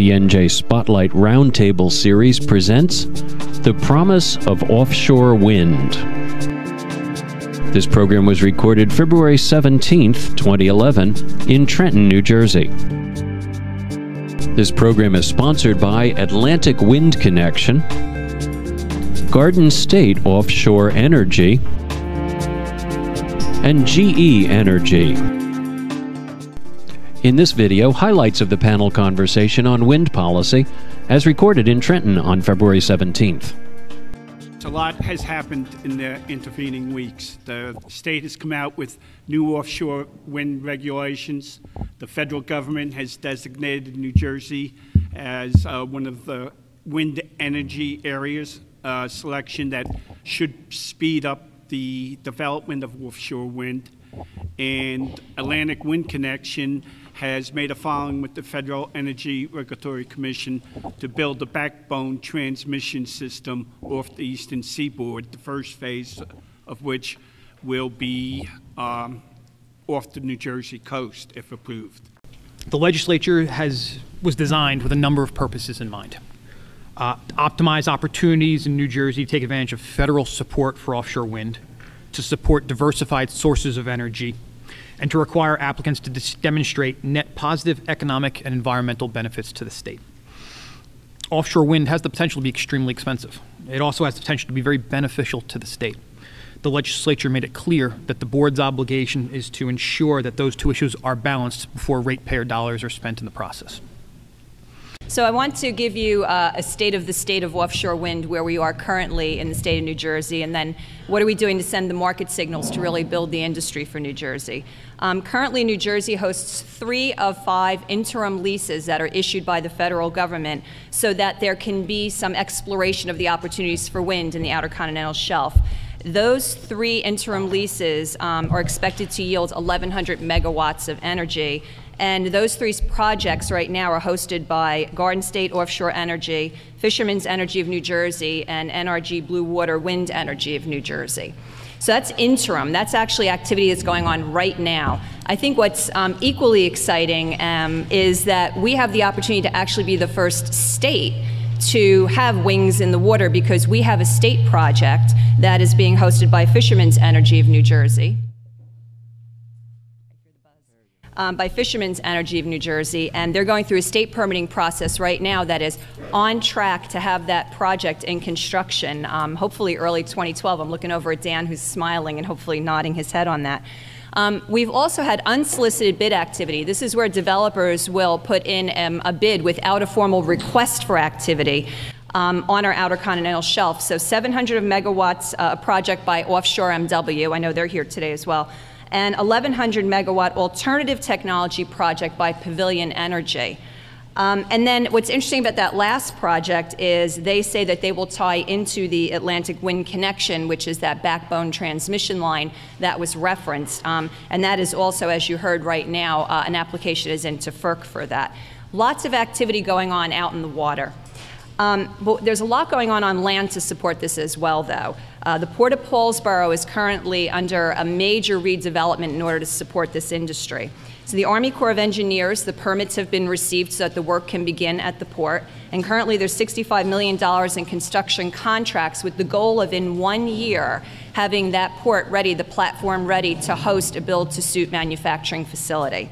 The NJSpotlight Roundtable series presents The Promise of Offshore Wind. This program was recorded February 17th, 2011 in Trenton, New Jersey. This program is sponsored by Atlantic Wind Connection, Garden State Offshore Energy, and GE Energy. In this video, highlights of the panel conversation on wind policy as recorded in Trenton on February 17th. A lot has happened in the intervening weeks. The state has come out with new offshore wind regulations. The federal government has designated New Jersey as one of the wind energy areas selection that should speed up the development of offshore wind. And Atlantic Wind Connection has made a filing with the Federal Energy Regulatory Commission to build a backbone transmission system off the eastern seaboard, the first phase of which will be off the New Jersey coast, if approved. The legislature was designed with a number of purposes in mind. To optimize opportunities in New Jersey to take advantage of federal support for offshore wind, to support diversified sources of energy, and to require applicants to demonstrate net positive economic and environmental benefits to the state. Offshore wind has the potential to be extremely expensive. It also has the potential to be very beneficial to the state. The legislature made it clear that the board's obligation is to ensure that those two issues are balanced before ratepayer dollars are spent in the process. So I want to give you a state of offshore wind, where we are currently in the state of New Jersey, and then what are we doing to send the market signals to really build the industry for New Jersey. Currently, New Jersey hosts 3 of 5 interim leases that are issued by the federal government so that there can be some exploration of the opportunities for wind in the Outer Continental Shelf. Those 3 interim leases are expected to yield 1,100 megawatts of energy. And those 3 projects right now are hosted by Garden State Offshore Energy, Fishermen's Energy of New Jersey, and NRG Blue Water Wind Energy of New Jersey. So that's interim. That's actually activity that's going on right now. I think what's equally exciting is that we have the opportunity to actually be the first state to have wings in the water, because we have a state project that is being hosted by Fishermen's Energy of New Jersey. By Fishermen's Energy of New Jersey, and they're going through a state permitting process right now that is on track to have that project in construction, hopefully early 2012. I'm looking over at Dan, who's smiling and hopefully nodding his head on that. We've also had unsolicited bid activity. This is where developers will put in a bid without a formal request for activity on our Outer Continental Shelf. So 700 megawatts, a project by Offshore MW, I know they're here today as well, and 1,100 megawatt alternative technology project by Pavilion Energy. And then what's interesting about that last project is they say that they will tie into the Atlantic Wind Connection, which is that backbone transmission line that was referenced. And that is also, as you heard right now, an application is into FERC for that. Lots of activity going on out in the water. But there's a lot going on land to support this as well, though. The Port of Paulsboro is currently under a major redevelopment in order to support this industry. So the Army Corps of Engineers, the permits have been received so that the work can begin at the port. And currently there's $65 million in construction contracts with the goal of, in 1 year, having that port ready, the platform ready to host a build-to-suit manufacturing facility.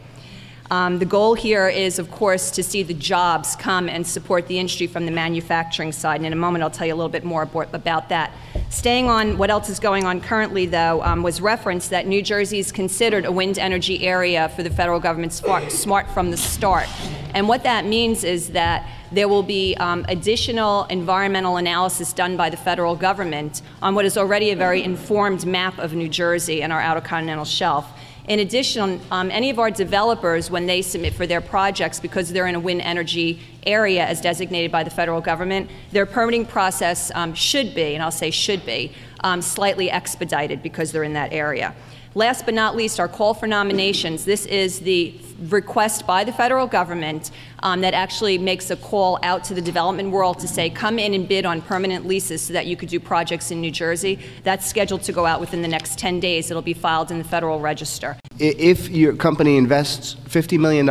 The goal here is, of course, to see the jobs come and support the industry from the manufacturing side. And in a moment, I'll tell you a little bit more about that. Staying on what else is going on currently, though, was referenced that New Jersey is considered a wind energy area for the federal government smart from the start. And what that means is that there will be additional environmental analysis done by the federal government on what is already a very informed map of New Jersey and our Outer Continental Shelf. In addition, any of our developers, when they submit for their projects, because they're in a wind energy area as designated by the federal government, their permitting process should be, and I'll say should be, slightly expedited because they're in that area. Last but not least, our call for nominations. This is the request by the federal government that actually makes a call out to the development world to say, come in and bid on permanent leases so that you could do projects in New Jersey. That's scheduled to go out within the next 10 days. It'll be filed in the Federal Register. If your company invests $50 million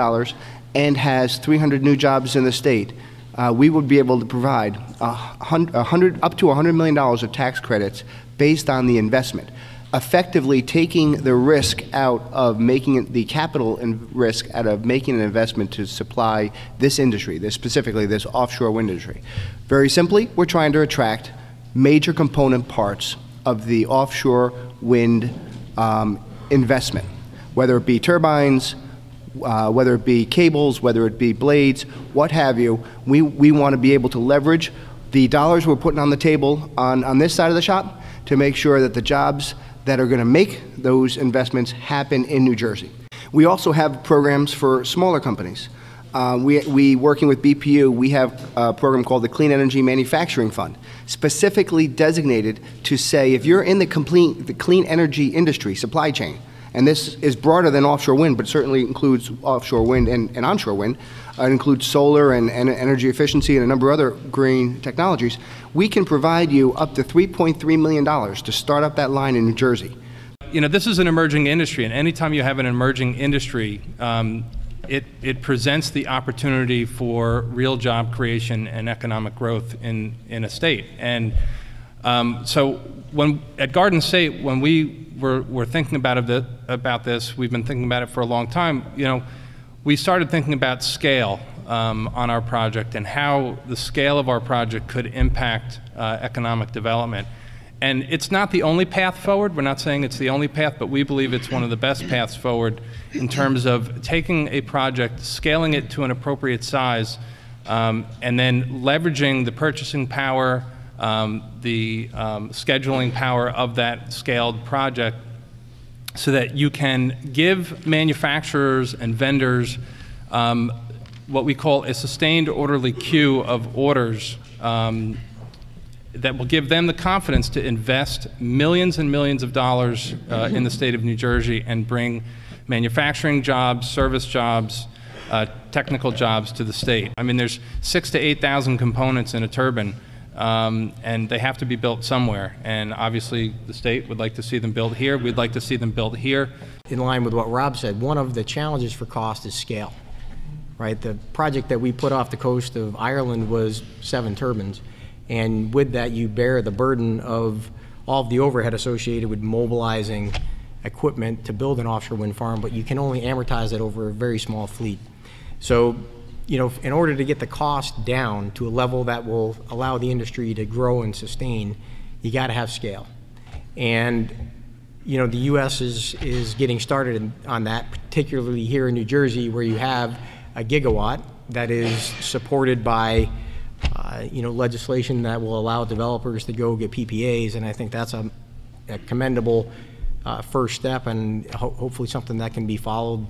and has 300 new jobs in the state, we would be able to provide up to $100 million of tax credits based on the investment, effectively taking the risk out of making the capital and risk out of making an investment to supply this industry, specifically this offshore wind industry. Very simply, we're trying to attract major component parts of the offshore wind investment, whether it be turbines, whether it be cables, whether it be blades, what have you. We want to be able to leverage the dollars we're putting on the table on this side of the shop to make sure that the jobs that are going to make those investments happen in New Jersey. We also have programs for smaller companies. We working with BPU, we have a program called the Clean Energy Manufacturing Fund, specifically designated to say if you're in the clean energy industry supply chain, and this is broader than offshore wind, but certainly includes offshore wind and onshore wind. It includes solar and energy efficiency and a number of other green technologies. We can provide you up to $3.3 million to start up that line in New Jersey. You know, this is an emerging industry, and anytime you have an emerging industry, it presents the opportunity for real job creation and economic growth in a state. And so at Garden State, when we were thinking about this, we've been thinking about it for a long time, you know, we started thinking about scale on our project and how the scale of our project could impact economic development. And it's not the only path forward. We're not saying it's the only path, but we believe it's one of the best paths forward in terms of taking a project, scaling it to an appropriate size, and then leveraging the purchasing power, the scheduling power of that scaled project so that you can give manufacturers and vendors what we call a sustained orderly queue of orders that will give them the confidence to invest millions and millions of dollars in the state of New Jersey and bring manufacturing jobs, service jobs, technical jobs to the state. I mean, there's 6,000 to 8,000 components in a turbine, and they have to be built somewhere. And obviously, the state would like to see them built here. We'd like to see them built here. In line with what Rob said, one of the challenges for cost is scale, right? The project that we put off the coast of Ireland was 7 turbines. And with that, you bear the burden of all of the overhead associated with mobilizing equipment to build an offshore wind farm, but you can only amortize it over a very small fleet. So, you know, in order to get the cost down to a level that will allow the industry to grow and sustain, you got to have scale. And, you know, the U.S. is getting started on that, particularly here in New Jersey, where you have a gigawatt that is supported by you know, legislation that will allow developers to go get PPAs, and I think that's a commendable first step, and hopefully something that can be followed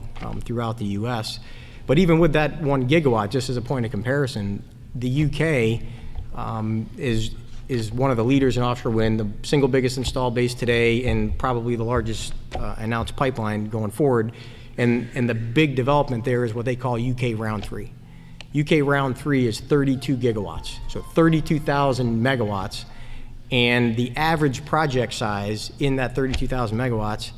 throughout the U.S. But even with that 1 gigawatt, just as a point of comparison, the UK is one of the leaders in offshore wind, the single biggest installed base today, and probably the largest announced pipeline going forward. And the big development there is what they call UK Round 3. UK Round 3 is 32 gigawatts, so 32,000 megawatts, and the average project size in that 32,000 megawatts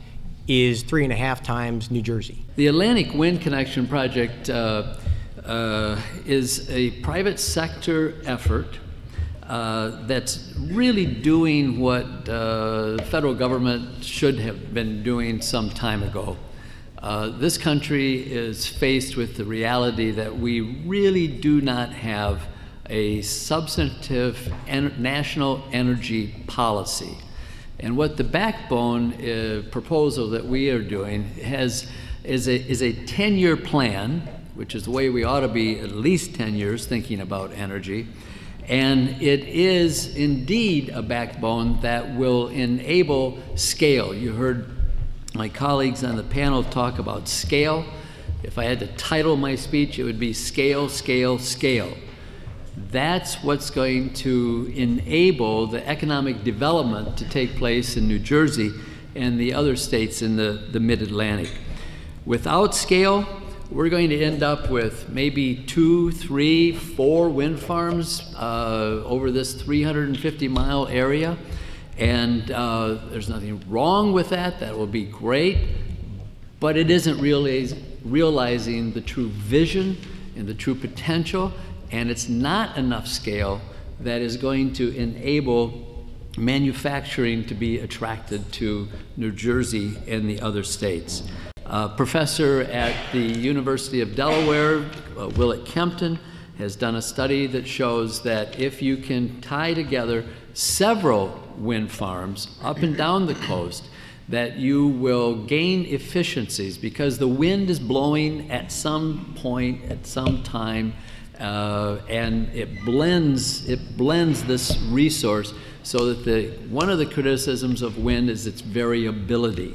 is 3.5 times New Jersey. The Atlantic Wind Connection Project is a private sector effort that's really doing what the federal government should have been doing some time ago. This country is faced with the reality that we really do not have a substantive national energy policy. And what the backbone proposal that we are doing is a 10-year plan, which is the way we ought to be at least 10 years thinking about energy. And it is indeed a backbone that will enable scale. You heard my colleagues on the panel talk about scale. If I had to title my speech, it would be Scale, Scale, Scale. That's what's going to enable the economic development to take place in New Jersey and the other states in the mid-Atlantic. Without scale, we're going to end up with maybe 2, 3, 4 wind farms over this 350-mile area. And there's nothing wrong with that. That will be great. But it isn't really realizing the true vision and the true potential, and it's not enough scale that is going to enable manufacturing to be attracted to New Jersey and the other states. A professor at the University of Delaware, Willett Kempton, has done a study that shows that if you can tie together several wind farms up and down the coast, that you will gain efficiencies because the wind is blowing at some point, at some time, and it blends this resource so that one of the criticisms of wind is its variability.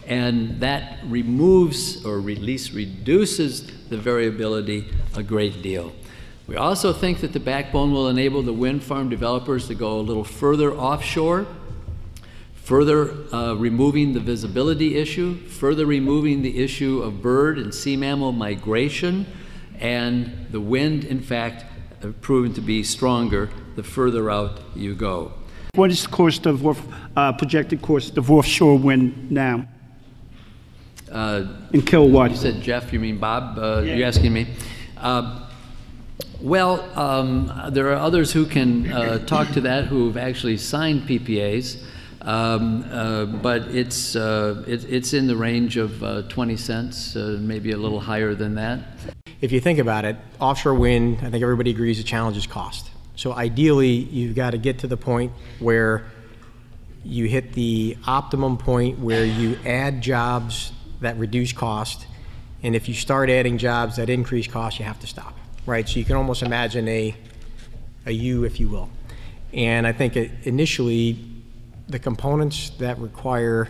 And that removes, or at least reduces, the variability a great deal. We also think that the backbone will enable the wind farm developers to go a little further offshore, further removing the visibility issue, further removing the issue of bird and sea mammal migration, and the wind, in fact, proven to be stronger the further out you go. What is the cost of projected cost of offshore wind now? In kilowatt. You said Jeff, you mean Bob? Yeah. You're asking me? Well, there are others who can talk to that who've actually signed PPAs, but it's in the range of 20 cents, maybe a little higher than that. If you think about it, offshore wind, I think everybody agrees the challenge is cost. So ideally, you've got to get to the point where you hit the optimum point where you add jobs that reduce cost, and if you start adding jobs that increase cost, you have to stop, right? So you can almost imagine a U, if you will. And I think initially, the components that require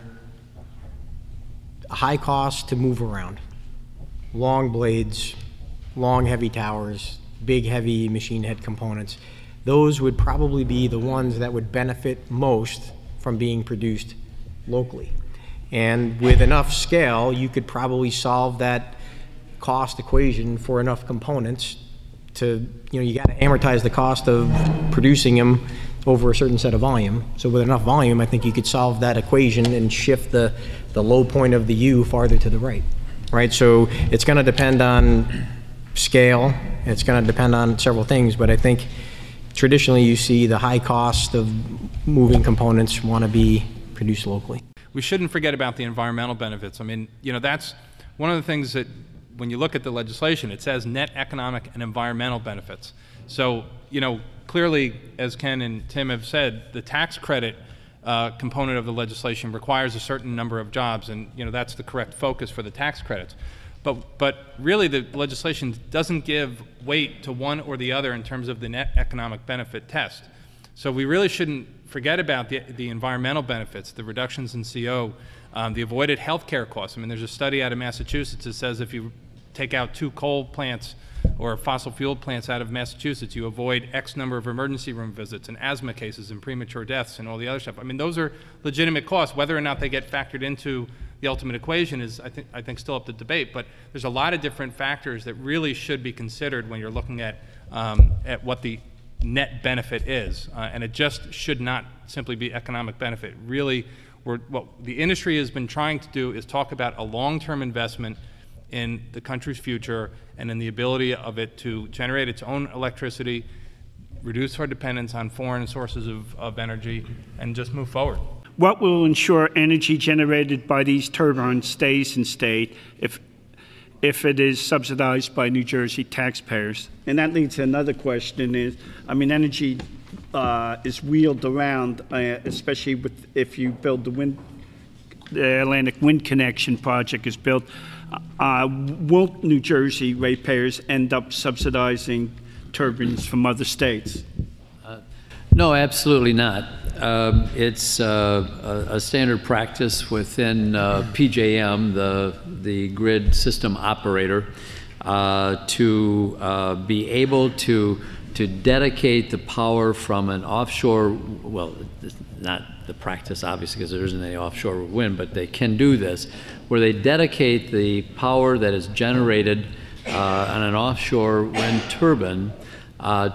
a high cost to move around, long blades, long heavy towers, big heavy machine head components, those would probably be the ones that would benefit most from being produced locally. And with enough scale, you could probably solve that cost equation for enough components to, you got to amortize the cost of producing them over a certain set of volume. So with enough volume, I think you could solve that equation and shift the low point of the U farther to the right, right? So it's going to depend on scale, it's going to depend on several things, but I think traditionally you see the high cost of moving components want to be produced locally. We shouldn't forget about the environmental benefits. I mean, that's one of the things that when you look at the legislation, it says net economic and environmental benefits. So, clearly, as Ken and Tim have said, the tax credit component of the legislation requires a certain number of jobs, and that's the correct focus for the tax credits. But really, the legislation doesn't give weight to one or the other in terms of the net economic benefit test. So we really shouldn't forget about the environmental benefits, the reductions in CO, the avoided health care costs. I mean, there's a study out of Massachusetts that says if you take out 2 coal plants or fossil fuel plants out of Massachusetts, you avoid X number of emergency room visits and asthma cases and premature deaths and all the other stuff. I mean, those are legitimate costs. Whether or not they get factored into the ultimate equation is, I think still up to debate. But there's a lot of different factors that really should be considered when you're looking at what the net benefit is, and it just should not simply be economic benefit. Really, what the industry has been trying to do is talk about a long-term investment in the country's future and in the ability of it to generate its own electricity, reduce our dependence on foreign sources of energy, and just move forward. What will ensure energy generated by these turbines stays in state if it is subsidized by New Jersey taxpayers? And that leads to another question is, energy is wheeled around, especially if you build the Atlantic Wind Connection project is built. Won't New Jersey ratepayers end up subsidizing turbines from other states? No, absolutely not. It's a standard practice within PJM, the grid system operator, to be able to dedicate the power from an offshore, well, not the practice obviously because there isn't any offshore wind, but they can do this, where they dedicate the power that is generated on an offshore wind turbine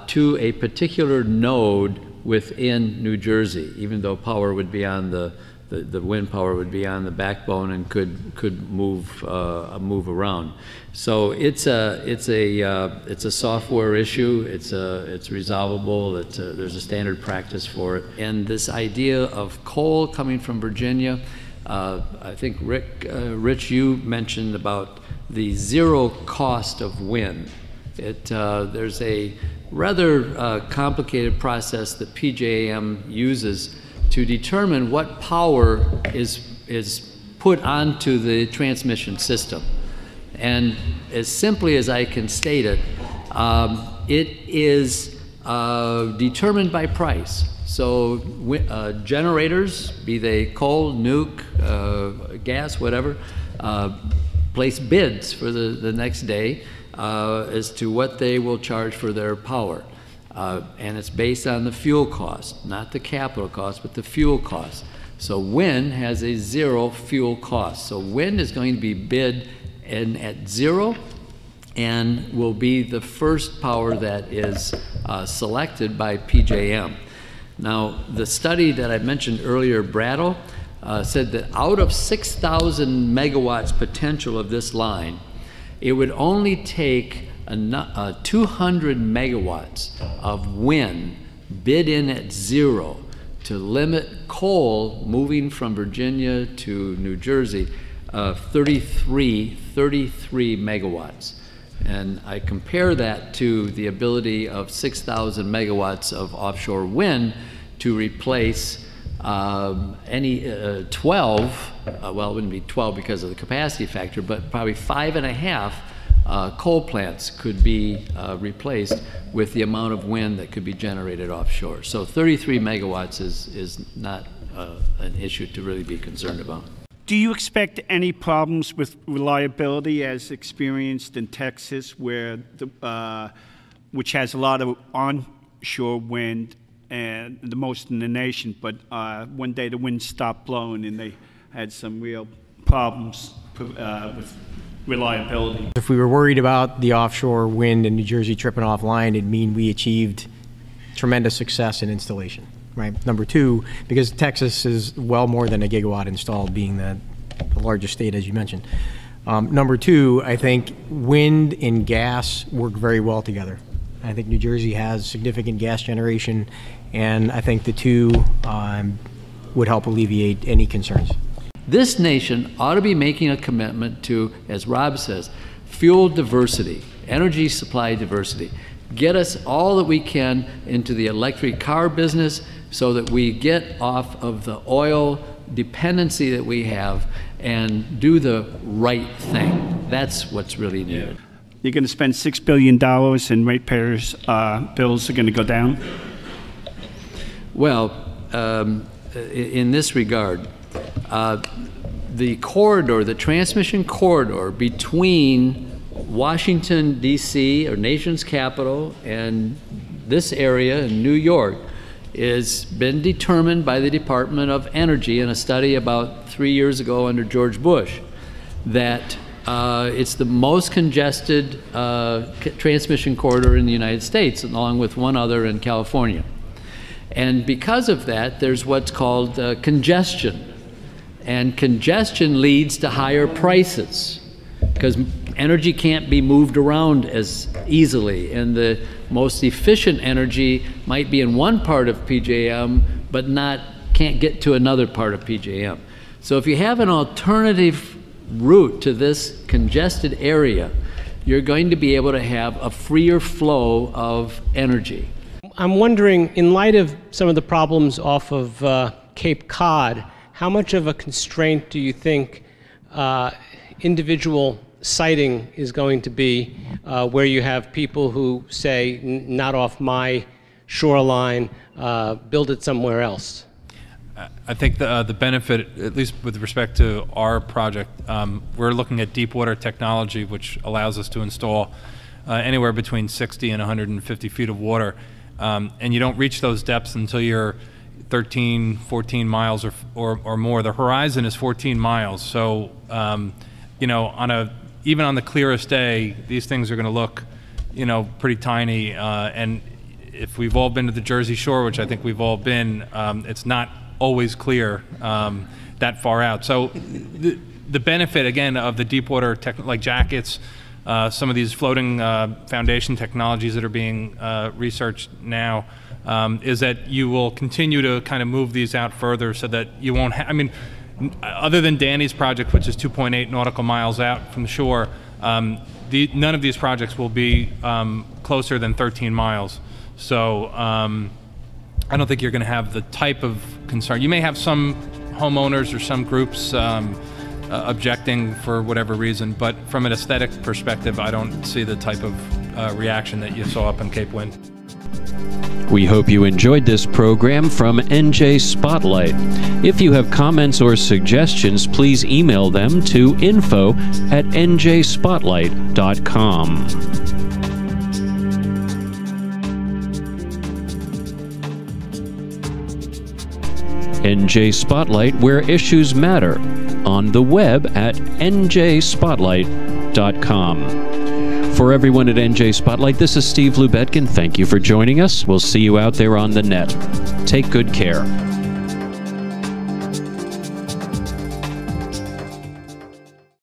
to a particular node within New Jersey, even though power would be on the the wind power would be on the backbone and could move around. So it's a software issue. It's resolvable. There's a standard practice for it. And this idea of coal coming from Virginia, I think Rich, you mentioned about the zero cost of wind. There's a rather complicated process that PJM uses to determine what power is put onto the transmission system. And as simply as I can state it, it is determined by price. So generators, be they coal, nuke, gas, whatever, place bids for the next day as to what they will charge for their power. And it's based on the fuel cost, not the capital cost, but the fuel cost. So wind has a zero fuel cost. So wind is going to be bid at zero and will be the first power that is selected by PJM. Now, the study that I mentioned earlier, Brattle, said that out of 6,000 megawatts potential of this line, it would only take 200 megawatts of wind bid in at zero to limit coal moving from Virginia to New Jersey, 33 megawatts. And I compare that to the ability of 6,000 megawatts of offshore wind to replace any 12, well, it wouldn't be 12 because of the capacity factor, but probably 5.5 coal plants could be replaced with the amount of wind that could be generated offshore. So 33 megawatts is not an issue to really be concerned about. Do you expect any problems with reliability as experienced in Texas, where which has a lot of onshore wind and the most in the nation, but one day the wind stopped blowing and they had some real problems with reliability? If we were worried about the offshore wind in New Jersey tripping offline, it'd mean we achieved tremendous success in installation. Right. Number two, because Texas is well more than a gigawatt installed, being the largest state, as you mentioned. Number two, I think wind and gas work very well together. I think New Jersey has significant gas generation, and I think the two would help alleviate any concerns. This nation ought to be making a commitment to, as Rob says, fuel diversity, energy supply diversity. Get us all that we can into the electric car business so that we get off of the oil dependency that we have and do the right thing. That's what's really needed. You're going to spend $6 billion and ratepayers' bills are going to go down? Well, in this regard, the corridor, the transmission corridor between Washington, D.C., our nation's capital, and this area in New York has been determined by the Department of Energy in a study about 3 years ago under George Bush that it's the most congested transmission corridor in the United States, along with one other in California. And because of that, there's what's called congestion. And congestion leads to higher prices because energy can't be moved around as easily, and the most efficient energy might be in one part of PJM but can't get to another part of PJM. So if you have an alternative route to this congested area, you're going to be able to have a freer flow of energy. I'm wondering, in light of some of the problems off of Cape Cod, how much of a constraint do you think individual siting is going to be, where you have people who say, not off my shoreline, build it somewhere else? I think the benefit, at least with respect to our project, we're looking at deep water technology, which allows us to install anywhere between 60 and 150 feet of water. And you don't reach those depths until you're 13, 14 miles or more. The horizon is 14 miles. So, you know, even on the clearest day, these things are going to look, you know, pretty tiny. And if we've all been to the Jersey Shore, which I think we've all been, it's not always clear that far out. So the benefit, again, of the deep water like jackets, some of these floating foundation technologies that are being researched now, is that you will continue to kind of move these out further so that you won't I mean, other than Danny's project, which is 2.8 nautical miles out from the shore, none of these projects will be closer than 13 miles. So I don't think you're going to have the type of concern. You may have some homeowners or some groups objecting for whatever reason, but from an aesthetic perspective, I don't see the type of reaction that you saw up in Cape Wind. We hope you enjoyed this program from NJ Spotlight. If you have comments or suggestions, please email them to info@njspotlight.com. NJ Spotlight, where issues matter, on the web at njspotlight.com. For everyone at NJ Spotlight, this is Steve Lubetkin. Thank you for joining us. We'll see you out there on the net. Take good care.